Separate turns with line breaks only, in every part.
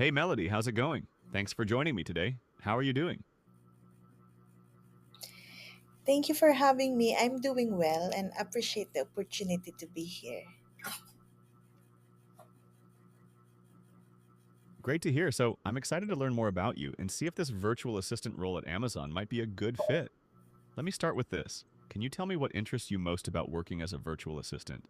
Hey Melody, how's it going? Thanks for joining me today. How are you doing?
Thank you for having me. I'm doing well and appreciate the opportunity to be here.
Great to hear. So, I'm excited to learn more about you and see if this virtual assistant role at Amazon might be a good fit. Let me start with this. Can you tell me what interests you most about working as a virtual assistant?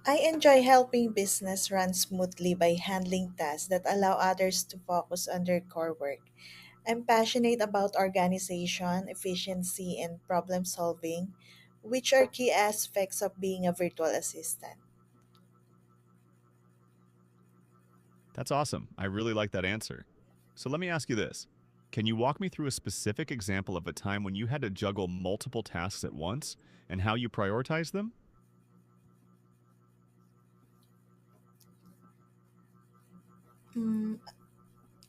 I enjoy helping business run smoothly by handling tasks that allow others to focus on their core work. I'm passionate about organization, efficiency, and problem solving, which are key aspects of being a virtual assistant.
That's awesome. I really like that answer. So, let me ask you this. Can you walk me through a specific example of a time when you had to juggle multiple tasks at once and how you prioritize them?
Mm,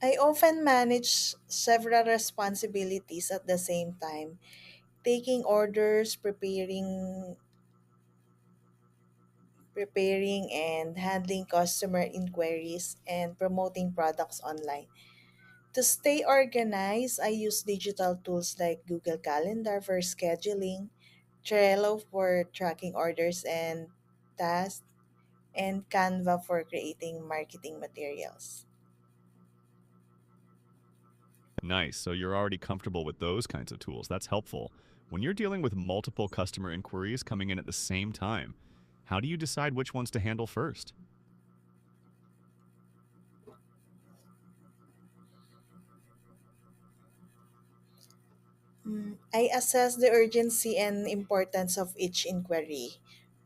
I often manage several responsibilities at the same time, taking orders, preparing and handling customer inquiries, and promoting products online. To stay organized, I use digital tools like Google Calendar for scheduling, Trello for tracking orders and tasks, and Canva for creating marketing materials.
Nice. So you're already comfortable with those kinds of tools. That's helpful. When you're dealing with multiple customer inquiries coming in at the same time, how do you decide which ones to handle first?
I assess the urgency and importance of each inquiry.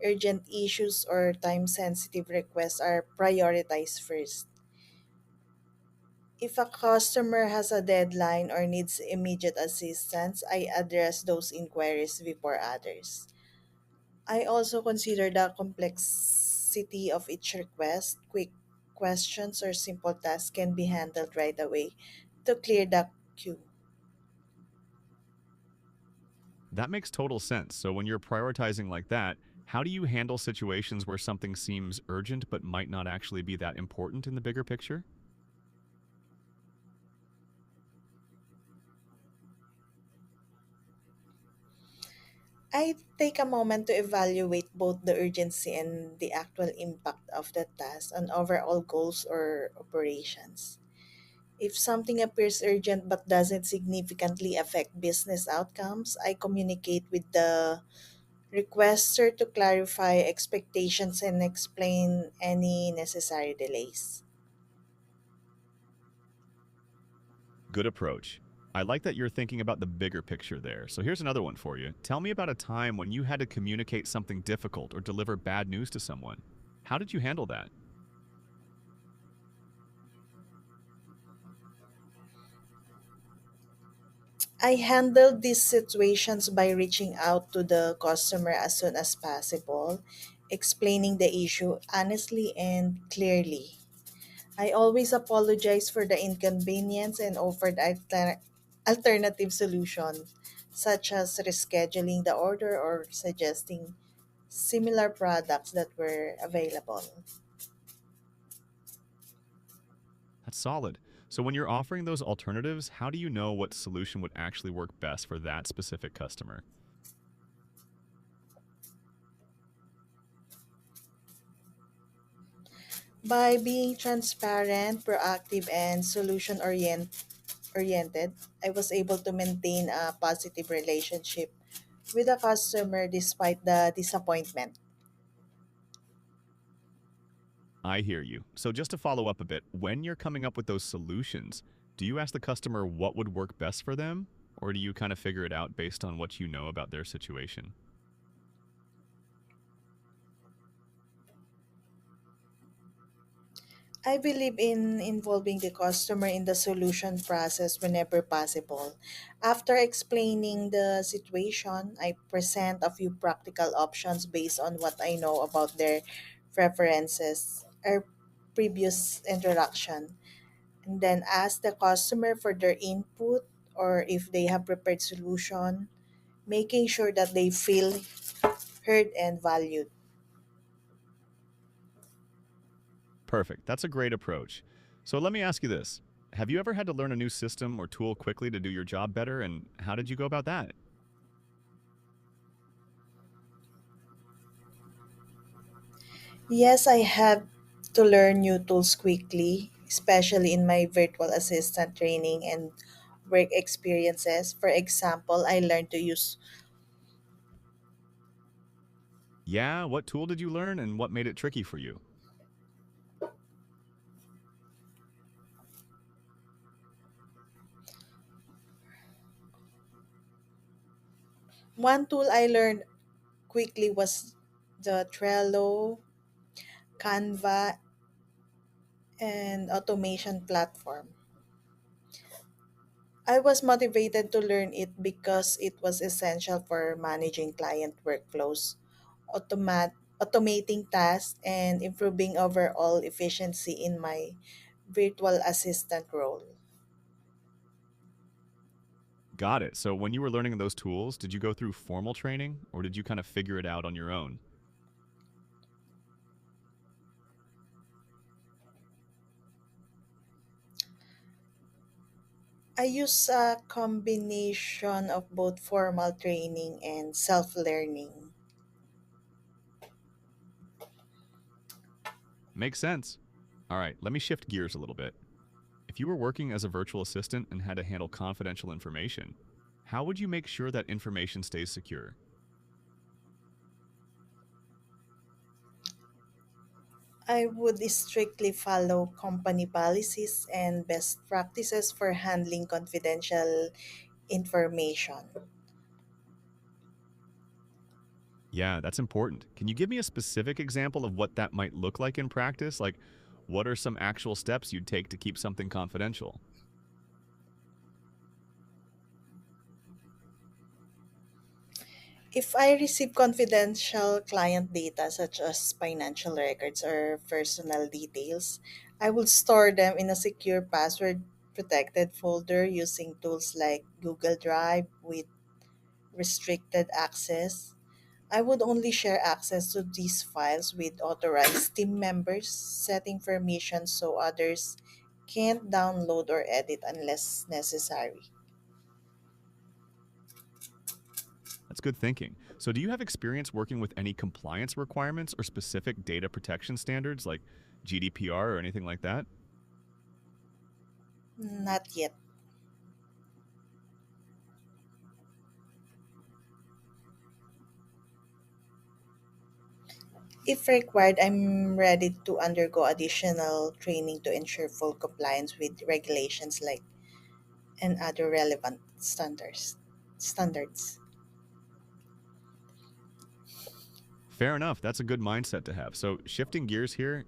Urgent issues or time sensitive requests are prioritized first. If a customer has a deadline or needs immediate assistance, I address those inquiries before others. I also consider the complexity of each request. Quick questions or simple tasks can be handled right away to clear the queue.
That makes total sense. So when you're prioritizing like that, how do you handle situations where something seems urgent but might not actually be that important in the bigger picture?
I take a moment to evaluate both the urgency and the actual impact of the task on overall goals or operations. If something appears urgent but doesn't significantly affect business outcomes, I communicate with the requester to clarify expectations and explain any necessary delays.
Good approach. I like that you're thinking about the bigger picture there. So here's another one for you. Tell me about a time when you had to communicate something difficult or deliver bad news to someone. How did you handle that?
I handled these situations by reaching out to the customer as soon as possible, explaining the issue honestly and clearly. I always apologize for the inconvenience and offered alternative solutions, such as rescheduling the order or suggesting similar products that were available.
That's solid. So when you're offering those alternatives, how do you know what solution would actually work best for that specific customer?
By being transparent, proactive, and oriented, I was able to maintain a positive relationship with the customer despite the disappointment.
I hear you. So just to follow up a bit, when you're coming up with those solutions, do you ask the customer what would work best for them? Or do you kind of figure it out based on what you know about their situation?
I believe in involving the customer in the solution process whenever possible. After explaining the situation, I present a few practical options based on what I know about their preferences or previous interaction, and then ask the customer for their input or if they have prepared solution, making sure that they feel heard and valued.
Perfect. That's a great approach. So let me ask you this. Have you ever had to learn a new system or tool quickly to do your job better, and how did you go about that?
Yes, I have to learn new tools quickly, especially in my virtual assistant training and work experiences. For example, I learned to use
Yeah, what tool did you learn and what made it tricky for you?
one tool I learned quickly was the Trello, Canva, and automation platform. I was motivated to learn it because it was essential for managing client workflows, automating tasks, and improving overall efficiency in my virtual assistant role.
Got it. So when you were learning those tools, did you go through formal training or did you kind of figure it out on your own?
I use a combination of both formal training and self learning.
Makes sense. All right, let me shift gears a little bit. If you were working as a virtual assistant and had to handle confidential information, how would you make sure that information stays secure?
I would strictly follow company policies and best practices for handling confidential information.
Yeah, that's important. Can you give me a specific example of what that might look like in practice? Like, what are some actual steps you'd take to keep something confidential?
If I receive confidential client data such as financial records or personal details, I will store them in a secure password protected folder using tools like Google Drive with restricted access. I would only share access to these files with authorized team members, setting permissions so others can't download or edit unless necessary.
That's good thinking. So, do you have experience working with any compliance requirements or specific data protection standards like GDPR or anything like that?
Not yet. If required, I'm ready to undergo additional training to ensure full compliance with regulations like and other relevant standards.
Fair enough. That's a good mindset to have. So, shifting gears here,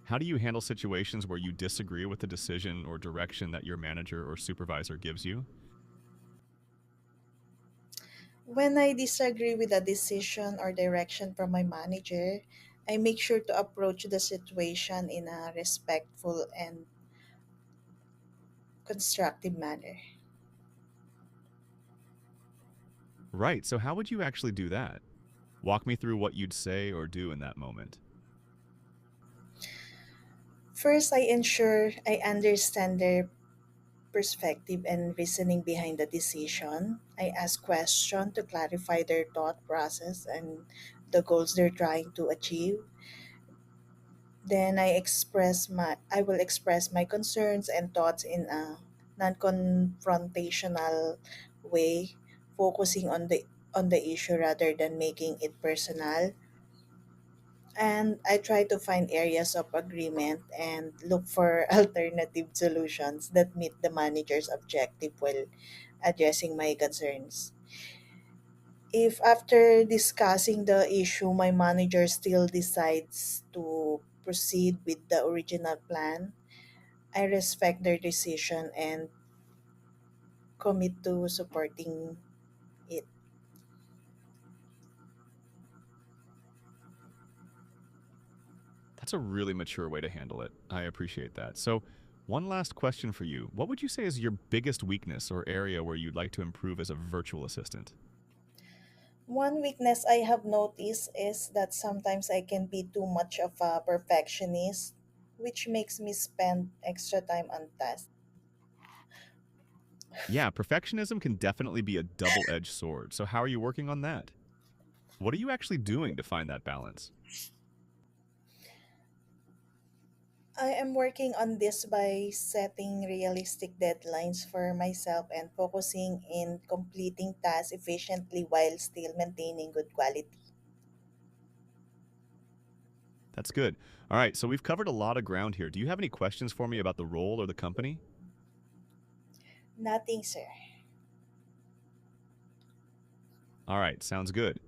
how do you handle situations where you disagree with the decision or direction that your manager or supervisor gives you?
When I disagree with a decision or direction from my manager, I make sure to approach the situation in a respectful and constructive manner.
Right. So, how would you actually do that? Walk me through what you'd say or do in that moment.
First, I ensure I understand their perspective and reasoning behind the decision. I ask questions to clarify their thought process and the goals they're trying to achieve. Then I will express my concerns and thoughts in a non-confrontational way, focusing on the issue rather than making it personal. And I try to find areas of agreement and look for alternative solutions that meet the manager's objective while addressing my concerns. If after discussing the issue, my manager still decides to proceed with the original plan, I respect their decision and commit to supporting it.
That's a really mature way to handle it. I appreciate that. So, one last question for you. What would you say is your biggest weakness or area where you'd like to improve as a virtual assistant?
One weakness I have noticed is that sometimes I can be too much of a perfectionist. which makes me spend extra time on tasks.
Yeah, perfectionism can definitely be a double-edged sword. So how are you working on that? What are you actually doing to find that balance?
I am working on this by setting realistic deadlines for myself and focusing in completing tasks efficiently while still maintaining good quality.
That's good. All right, so we've covered a lot of ground here. Do you have any questions for me about the role or the company?
Nothing, sir.
All right, sounds good.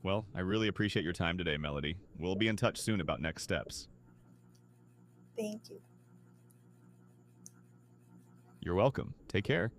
Well, I really appreciate your time today, Melody. We'll be in touch soon about next steps.
Thank you.
You're welcome. Take care.